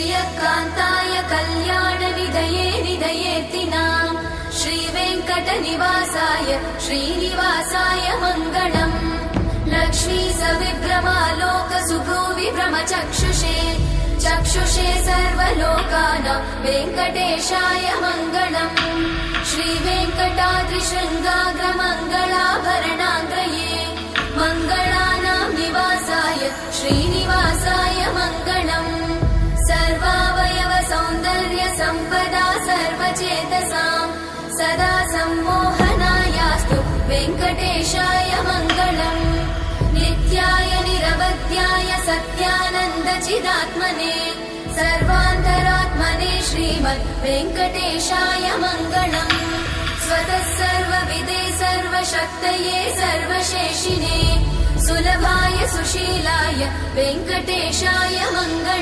श्रियकान्ताय कल्याणनिधये निधयेऽर्तिनाम् श्रीवेङ्कटनिवासाय श्रीनिवासाय मङ्गलम् लक्ष्मी सविभ्रमालोकसुभ्रूविभ्रमचक्षुषे चक्षुषे सर्वलोकानां वेङ्कटेशाय मङ्गलम् श्रीवेङ्कटाद्रिशृङ्गाग्रमङ्गलाभरणाङ्गये मङ्गलानां निवासाय श्रीनिवासाय मङ्गलम् सर्वावयव सौन्दर्य सम्पदा सर्वचेतसां सदा सम्मोहनायास्तु वेङ्कटेशाय मङ्गलम् नित्याय निरवध्याय सत्यानन्दचिदात्मने सर्वान्तरात्मने श्रीमद् वेङ्कटेशाय मङ्गलम् स्वतः सर्वविदे सर्वशक्तये सर्वशेषिने सुलभाय सुशीलाय वेङ्कटेशाय मङ्गलम्।